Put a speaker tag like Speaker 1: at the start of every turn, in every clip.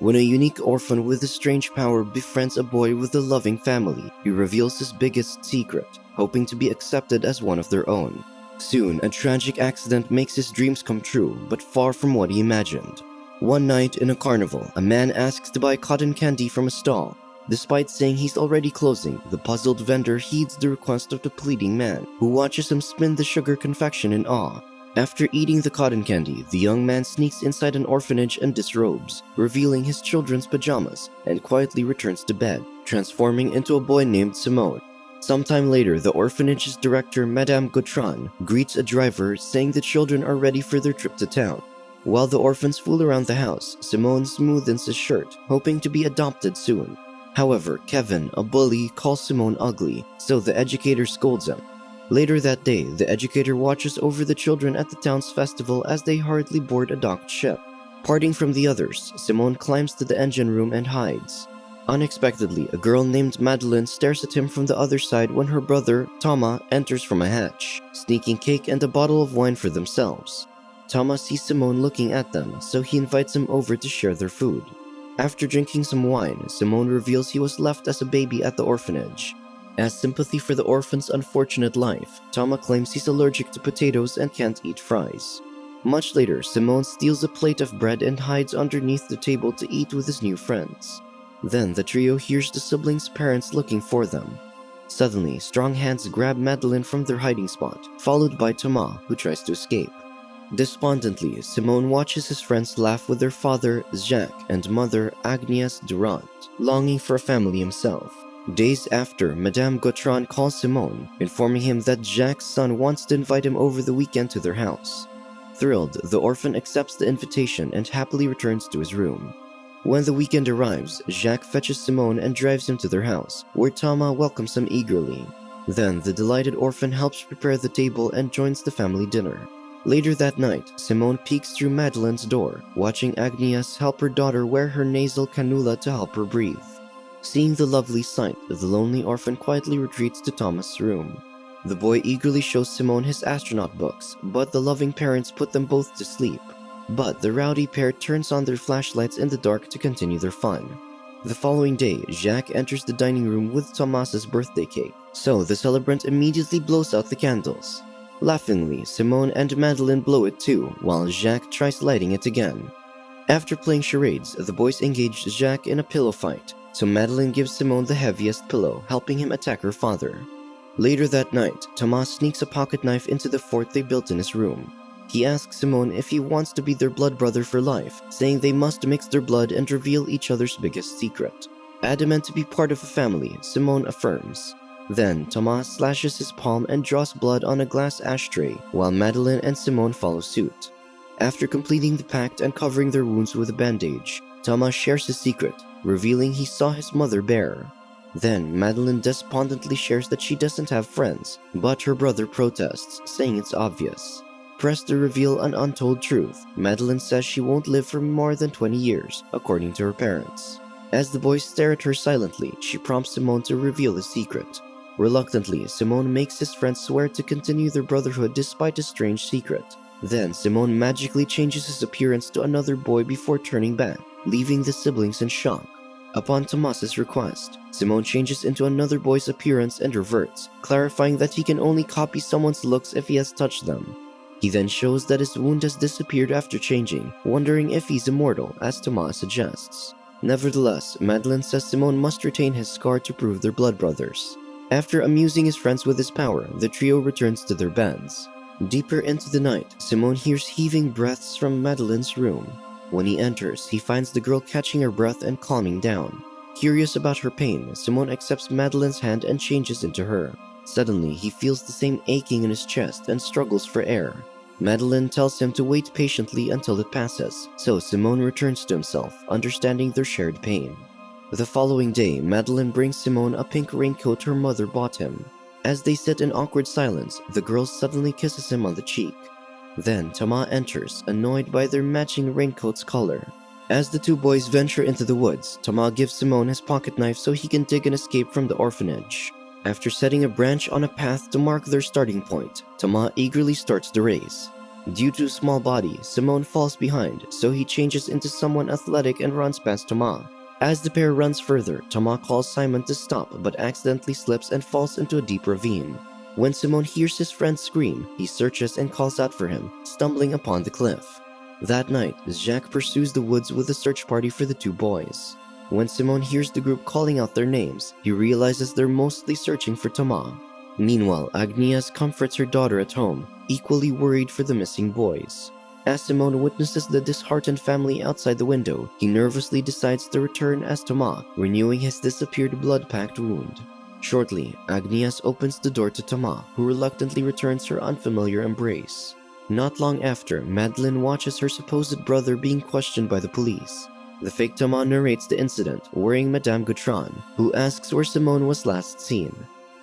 Speaker 1: When a unique orphan with a strange power befriends a boy with a loving family, he reveals his biggest secret, hoping to be accepted as one of their own. Soon, a tragic accident makes his dreams come true, but far from what he imagined. One night in a carnival, a man asks to buy cotton candy from a stall. Despite saying he's already closing, the puzzled vendor heeds the request of the pleading man, who watches him spin the sugar confection in awe. After eating the cotton candy, the young man sneaks inside an orphanage and disrobes, revealing his children's pajamas, and quietly returns to bed, transforming into a boy named Simone. Sometime later, the orphanage's director, Madame Gautran, greets a driver saying the children are ready for their trip to town. While the orphans fool around the house, Simone smoothens his shirt, hoping to be adopted soon. However, Kevin, a bully, calls Simone ugly, so the educator scolds him. Later that day, the educator watches over the children at the town's festival as they hurriedly board a docked ship. Parting from the others, Simone climbs to the engine room and hides. Unexpectedly, a girl named Madeleine stares at him from the other side when her brother, Thomas, enters from a hatch, sneaking cake and a bottle of wine for themselves. Thomas sees Simone looking at them, so he invites him over to share their food. After drinking some wine, Simone reveals he was left as a baby at the orphanage. As sympathy for the orphan's unfortunate life, Thomas claims he's allergic to potatoes and can't eat fries. Much later, Simone steals a plate of bread and hides underneath the table to eat with his new friends. Then the trio hears the siblings' parents looking for them. Suddenly, strong hands grab Madeleine from their hiding spot, followed by Thomas, who tries to escape. Despondently, Simone watches his friends laugh with their father, Jacques, and mother, Agnès Durand, longing for a family himself. Days after, Madame Gautran calls Simone, informing him that Jacques' son wants to invite him over the weekend to their house. Thrilled, the orphan accepts the invitation and happily returns to his room. When the weekend arrives, Jacques fetches Simone and drives him to their house, where Thomas welcomes him eagerly. Then, the delighted orphan helps prepare the table and joins the family dinner. Later that night, Simone peeks through Madeleine's door, watching Agnès help her daughter wear her nasal cannula to help her breathe. Seeing the lovely sight, the lonely orphan quietly retreats to Thomas' room. The boy eagerly shows Simone his astronaut books, but the loving parents put them both to sleep. But the rowdy pair turns on their flashlights in the dark to continue their fun. The following day, Jacques enters the dining room with Thomas's birthday cake, so the celebrant immediately blows out the candles. Laughingly, Simone and Madeleine blow it too, while Jacques tries lighting it again. After playing charades, the boys engage Jacques in a pillow fight, so Madeleine gives Simone the heaviest pillow, helping him attack her father. Later that night, Thomas sneaks a pocket knife into the fort they built in his room. He asks Simone if he wants to be their blood brother for life, saying they must mix their blood and reveal each other's biggest secret. Adamant to be part of a family, Simone affirms. Then, Thomas slashes his palm and draws blood on a glass ashtray, while Madeleine and Simone follow suit. After completing the pact and covering their wounds with a bandage, Thomas shares his secret, revealing he saw his mother bare. Then, Madeleine despondently shares that she doesn't have friends, but her brother protests, saying it's obvious. Pressed to reveal an untold truth, Madeleine says she won't live for more than 20 years, according to her parents. As the boys stare at her silently, she prompts Simone to reveal his secret. Reluctantly, Simone makes his friends swear to continue their brotherhood despite a strange secret. Then, Simone magically changes his appearance to another boy before turning back, leaving the siblings in shock. Upon Thomas's request, Simone changes into another boy's appearance and reverts, clarifying that he can only copy someone's looks if he has touched them. He then shows that his wound has disappeared after changing, wondering if he's immortal, as Thomas suggests. Nevertheless, Madeleine says Simone must retain his scar to prove they're blood brothers. After amusing his friends with his power, the trio returns to their beds. Deeper into the night, Simone hears heaving breaths from Madeleine's room. When he enters, he finds the girl catching her breath and calming down. Curious about her pain, Simone accepts Madeleine's hand and changes into her. Suddenly, he feels the same aching in his chest and struggles for air. Madeleine tells him to wait patiently until it passes, so Simone returns to himself, understanding their shared pain. The following day, Madeleine brings Simone a pink raincoat her mother bought him. As they sit in awkward silence, the girl suddenly kisses him on the cheek. Then Thomas enters, annoyed by their matching raincoat's color. As the two boys venture into the woods, Thomas gives Simone his pocket knife so he can dig and escape from the orphanage. After setting a branch on a path to mark their starting point, Thomas eagerly starts the race. Due to small body, Simone falls behind, so he changes into someone athletic and runs past Thomas. As the pair runs further, Thomas calls Simon to stop but accidentally slips and falls into a deep ravine. When Simone hears his friend scream, he searches and calls out for him, stumbling upon the cliff. That night, Jacques pursues the woods with a search party for the two boys. When Simone hears the group calling out their names, he realizes they're mostly searching for Thomas. Meanwhile, Agnieszka comforts her daughter at home, equally worried for the missing boys. As Simone witnesses the disheartened family outside the window, he nervously decides to return as Thomas, renewing his disappeared blood-packed wound. Shortly, Agnieszka opens the door to Thomas, who reluctantly returns her unfamiliar embrace. Not long after, Madeleine watches her supposed brother being questioned by the police. The fake Thomas narrates the incident, worrying Madame Gautran, who asks where Simone was last seen.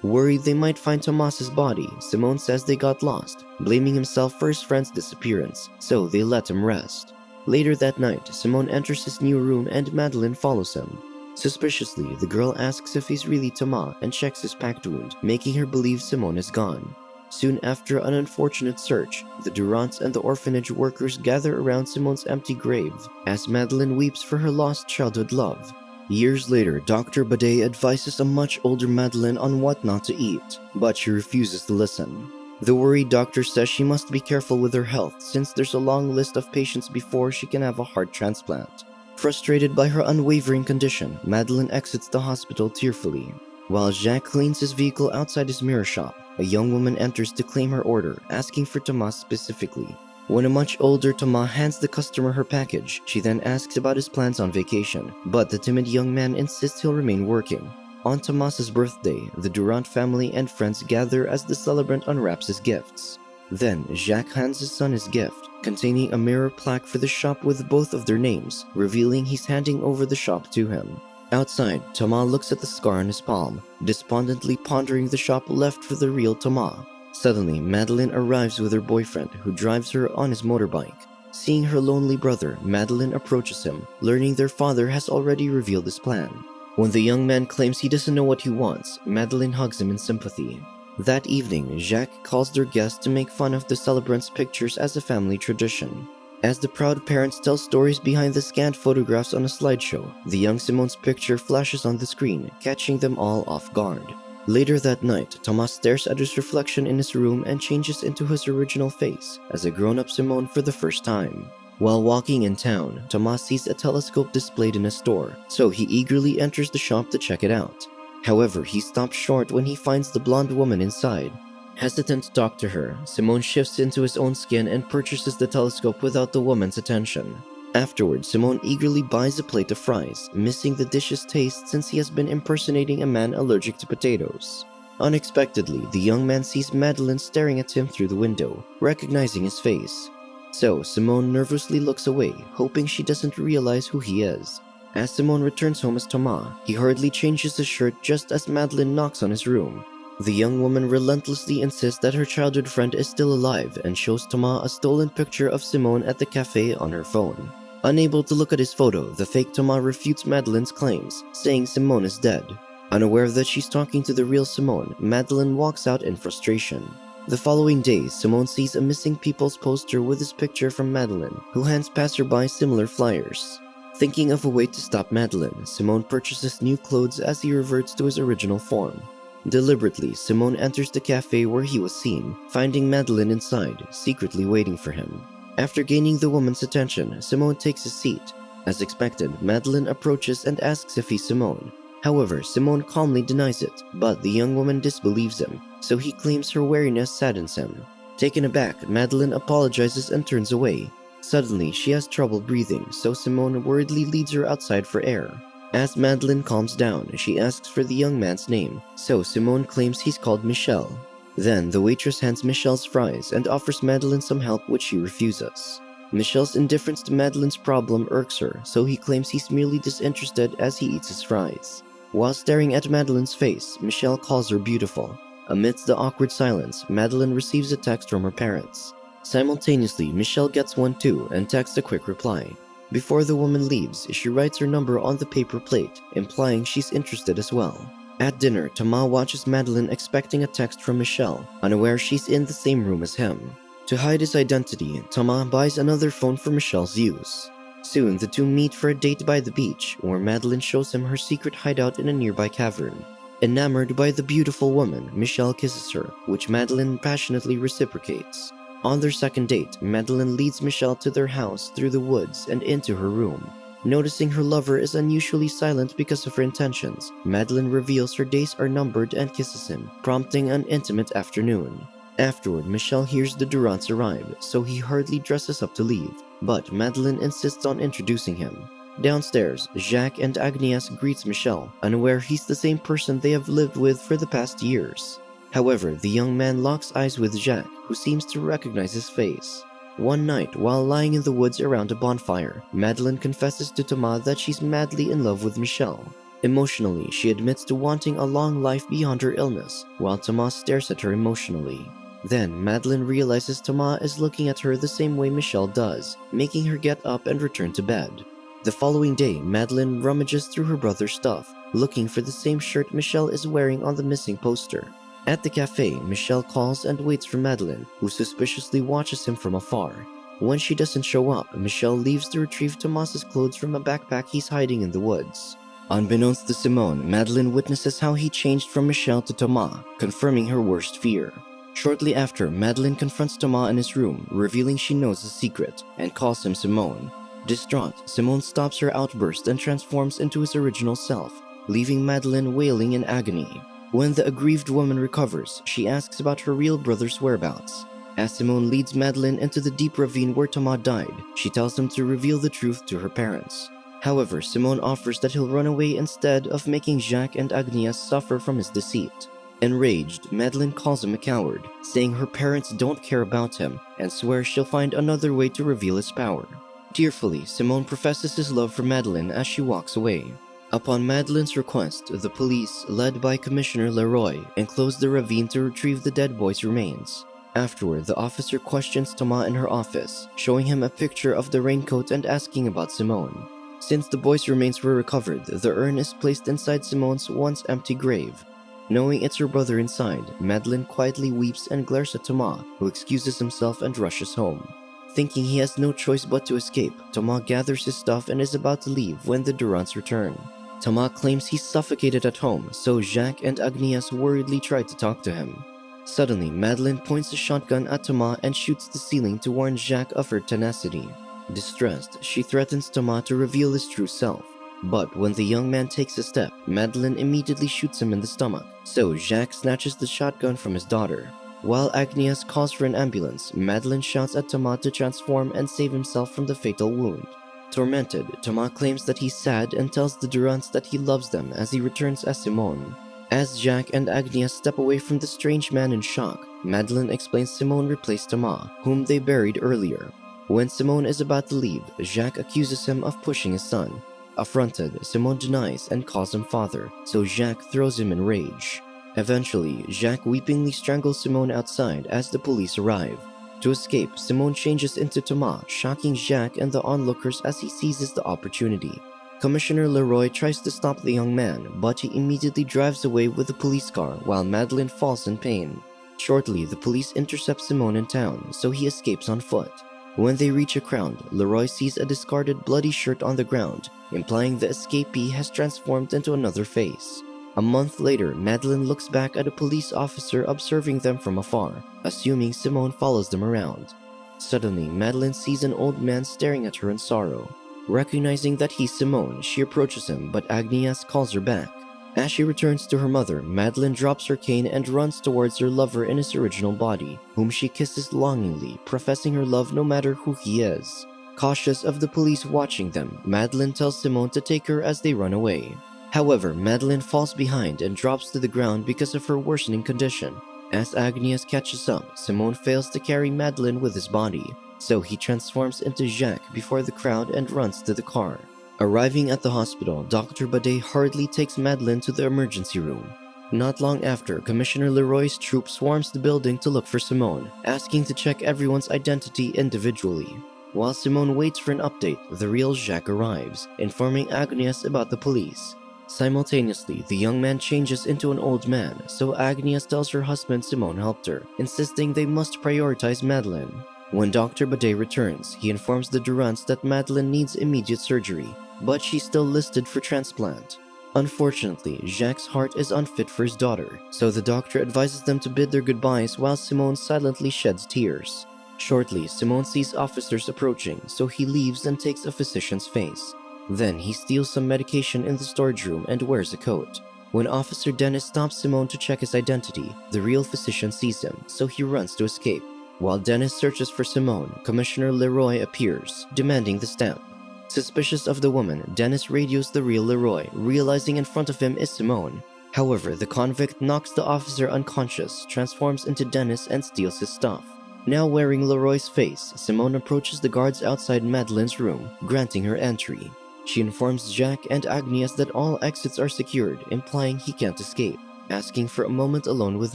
Speaker 1: Worried they might find Thomas's body, Simone says they got lost, blaming himself for his friend's disappearance, so they let him rest. Later that night, Simone enters his new room and Madeleine follows him. Suspiciously, the girl asks if he's really Thomas and checks his packed wound, making her believe Simone is gone. Soon after an unfortunate search, the Durants and the orphanage workers gather around Simone's empty grave, as Madeleine weeps for her lost childhood love. Years later, Dr. Badet advises a much older Madeleine on what not to eat, but she refuses to listen. The worried doctor says she must be careful with her health since there's a long list of patients before she can have a heart transplant. Frustrated by her unwavering condition, Madeleine exits the hospital tearfully. While Jacques cleans his vehicle outside his mirror shop, a young woman enters to claim her order, asking for Thomas specifically. When a much older Thomas hands the customer her package, she then asks about his plans on vacation, but the timid young man insists he'll remain working. On Thomas's birthday, the Durant family and friends gather as the celebrant unwraps his gifts. Then, Jacques hands his son his gift, containing a mirror plaque for the shop with both of their names, revealing he's handing over the shop to him. Outside, Thomas looks at the scar on his palm, despondently pondering the shop left for the real Thomas. Suddenly, Madeleine arrives with her boyfriend, who drives her on his motorbike. Seeing her lonely brother, Madeleine approaches him, learning their father has already revealed his plan. When the young man claims he doesn't know what he wants, Madeleine hugs him in sympathy. That evening, Jacques calls their guests to make fun of the celebrants' pictures as a family tradition. As the proud parents tell stories behind the scanned photographs on a slideshow, the young Simone's picture flashes on the screen, catching them all off guard. Later that night, Thomas stares at his reflection in his room and changes into his original face as a grown-up Simone for the first time. While walking in town, Thomas sees a telescope displayed in a store, so he eagerly enters the shop to check it out. However, he stops short when he finds the blonde woman inside. Hesitant to talk to her, Simone shifts into his own skin and purchases the telescope without the woman's attention. Afterwards, Simone eagerly buys a plate of fries, missing the dish's taste since he has been impersonating a man allergic to potatoes. Unexpectedly, the young man sees Madeleine staring at him through the window, recognizing his face. So, Simone nervously looks away, hoping she doesn't realize who he is. As Simone returns home as Thomas, he hurriedly changes his shirt just as Madeleine knocks on his room. The young woman relentlessly insists that her childhood friend is still alive and shows Thomas a stolen picture of Simone at the cafe on her phone. Unable to look at his photo, the fake Thomas refutes Madeleine's claims, saying Simone is dead. Unaware that she's talking to the real Simone, Madeleine walks out in frustration. The following day, Simone sees a missing people's poster with his picture from Madeleine, who hands passerby similar flyers. Thinking of a way to stop Madeleine, Simone purchases new clothes as he reverts to his original form. Deliberately, Simone enters the cafe where he was seen, finding Madeleine inside, secretly waiting for him. After gaining the woman's attention, Simone takes a seat. As expected, Madeleine approaches and asks if he's Simone. However, Simone calmly denies it, but the young woman disbelieves him, so he claims her wariness saddens him. Taken aback, Madeleine apologizes and turns away. Suddenly, she has trouble breathing, so Simone worriedly leads her outside for air. As Madeleine calms down, she asks for the young man's name, so Simone claims he's called Michel. Then, the waitress hands Michel's fries and offers Madeleine some help, which she refuses. Michel's indifference to Madeleine's problem irks her, so he claims he's merely disinterested as he eats his fries. While staring at Madeleine's face, Michel calls her beautiful. Amidst the awkward silence, Madeleine receives a text from her parents. Simultaneously, Michel gets one too and texts a quick reply. Before the woman leaves, she writes her number on the paper plate, implying she's interested as well. At dinner, Thomas watches Madeleine expecting a text from Michel, unaware she's in the same room as him. To hide his identity, Thomas buys another phone for Michelle's use. Soon, the two meet for a date by the beach, where Madeleine shows him her secret hideout in a nearby cavern. Enamored by the beautiful woman, Michelle kisses her, which Madeleine passionately reciprocates. On their second date, Madeleine leads Michelle to their house through the woods and into her room. Noticing her lover is unusually silent because of her intentions, Madeleine reveals her days are numbered and kisses him, prompting an intimate afternoon. Afterward, Michelle hears the Durants arrive, so he hurriedly dresses up to leave, but Madeleine insists on introducing him. Downstairs, Jacques and Agnes greets Michelle, unaware he's the same person they have lived with for the past years. However, the young man locks eyes with Jacques, who seems to recognize his face. One night, while lying in the woods around a bonfire, Madeleine confesses to Thomas that she's madly in love with Michelle. Emotionally, she admits to wanting a long life beyond her illness, while Thomas stares at her emotionally. Then, Madeleine realizes Thomas is looking at her the same way Michelle does, making her get up and return to bed. The following day, Madeleine rummages through her brother's stuff, looking for the same shirt Michelle is wearing on the missing poster. At the cafe, Michelle calls and waits for Madeleine, who suspiciously watches him from afar. When she doesn't show up, Michelle leaves to retrieve Thomas's clothes from a backpack he's hiding in the woods. Unbeknownst to Simone, Madeleine witnesses how he changed from Michelle to Thomas, confirming her worst fear. Shortly after, Madeleine confronts Thomas in his room, revealing she knows the secret, and calls him Simone. Distraught, Simone stops her outburst and transforms into his original self, leaving Madeleine wailing in agony. When the aggrieved woman recovers, she asks about her real brother's whereabouts. As Simone leads Madeleine into the deep ravine where Thomas died, she tells them to reveal the truth to her parents. However, Simone offers that he'll run away instead of making Jacques and Agnes suffer from his deceit. Enraged, Madeleine calls him a coward, saying her parents don't care about him and swears she'll find another way to reveal his power. Tearfully, Simone professes his love for Madeleine as she walks away. Upon Madeleine's request, the police, led by Commissioner Leroy, enclosed the ravine to retrieve the dead boy's remains. Afterward, the officer questions Thomas in her office, showing him a picture of the raincoat and asking about Simone. Since the boy's remains were recovered, the urn is placed inside Simone's once empty grave. Knowing it's her brother inside, Madeleine quietly weeps and glares at Thomas, who excuses himself and rushes home. Thinking he has no choice but to escape, Thomas gathers his stuff and is about to leave when the Durants return. Thomas claims he's suffocated at home, so Jacques and Agnes worriedly try to talk to him. Suddenly, Madeleine points a shotgun at Thomas and shoots the ceiling to warn Jacques of her tenacity. Distressed, she threatens Thomas to reveal his true self. But when the young man takes a step, Madeleine immediately shoots him in the stomach, so Jacques snatches the shotgun from his daughter. While Agnes calls for an ambulance, Madeleine shouts at Thomas to transform and save himself from the fatal wound. Tormented, Thomas claims that he's sad and tells the Durants that he loves them as he returns as Simone. As Jacques and Agnes step away from the strange man in shock, Madeleine explains Simone replaced Thomas, whom they buried earlier. When Simone is about to leave, Jacques accuses him of pushing his son. Affronted, Simone denies and calls him father, so Jacques throws him in rage. Eventually, Jacques weepingly strangles Simone outside as the police arrive. To escape, Simone changes into Thomas, shocking Jacques and the onlookers as he seizes the opportunity. Commissioner Leroy tries to stop the young man, but he immediately drives away with a police car while Madeleine falls in pain. Shortly, the police intercept Simone in town, so he escapes on foot. When they reach a crowd, Leroy sees a discarded bloody shirt on the ground, implying the escapee has transformed into another face. A month later, Madeleine looks back at a police officer observing them from afar, assuming Simone follows them around. Suddenly, Madeleine sees an old man staring at her in sorrow. Recognizing that he's Simone, she approaches him, but Agnes calls her back. As she returns to her mother, Madeleine drops her cane and runs towards her lover in his original body, whom she kisses longingly, professing her love no matter who he is. Cautious of the police watching them, Madeleine tells Simone to take her as they run away. However, Madeleine falls behind and drops to the ground because of her worsening condition. As Agnes catches up, Simone fails to carry Madeleine with his body, so he transforms into Jacques before the crowd and runs to the car. Arriving at the hospital, Dr. Badet hurriedly takes Madeleine to the emergency room. Not long after, Commissioner Leroy's troop swarms the building to look for Simone, asking to check everyone's identity individually. While Simone waits for an update, the real Jacques arrives, informing Agnes about the police. Simultaneously, the young man changes into an old man, so Agnes tells her husband Simone helped her, insisting they must prioritize Madeleine. When Dr. Bidet returns, he informs the Durants that Madeleine needs immediate surgery, but she's still listed for transplant. Unfortunately, Jacques' heart is unfit for his daughter, so the doctor advises them to bid their goodbyes while Simone silently sheds tears. Shortly, Simone sees officers approaching, so he leaves and takes a physician's face. Then he steals some medication in the storage room and wears a coat. When Officer Dennis stops Simone to check his identity, the real physician sees him, so he runs to escape. While Dennis searches for Simone, Commissioner Leroy appears, demanding the stamp. Suspicious of the woman, Dennis radios the real Leroy, realizing in front of him is Simone. However, the convict knocks the officer unconscious, transforms into Dennis, and steals his stuff. Now wearing Leroy's face, Simone approaches the guards outside Madeleine's room, granting her entry. She informs Jacques and Agnes that all exits are secured, implying he can't escape, asking for a moment alone with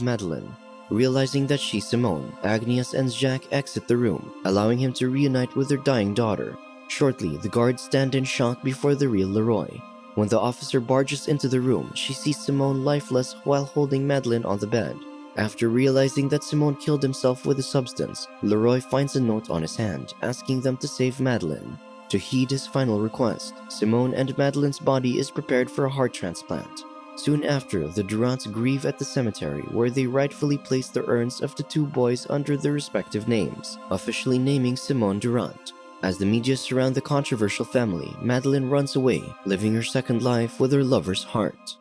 Speaker 1: Madeleine. Realizing that she's Simone, Agnes and Jacques exit the room, allowing him to reunite with their dying daughter. Shortly, the guards stand in shock before the real Leroy. When the officer barges into the room, she sees Simone lifeless while holding Madeleine on the bed. After realizing that Simone killed himself with a substance, Leroy finds a note on his hand, asking them to save Madeleine. To heed his final request, Simone and Madeleine's body is prepared for a heart transplant. Soon after, the Durants grieve at the cemetery where they rightfully place the urns of the two boys under their respective names, officially naming Simone Durant. As the media surround the controversial family, Madeleine runs away, living her second life with her lover's heart.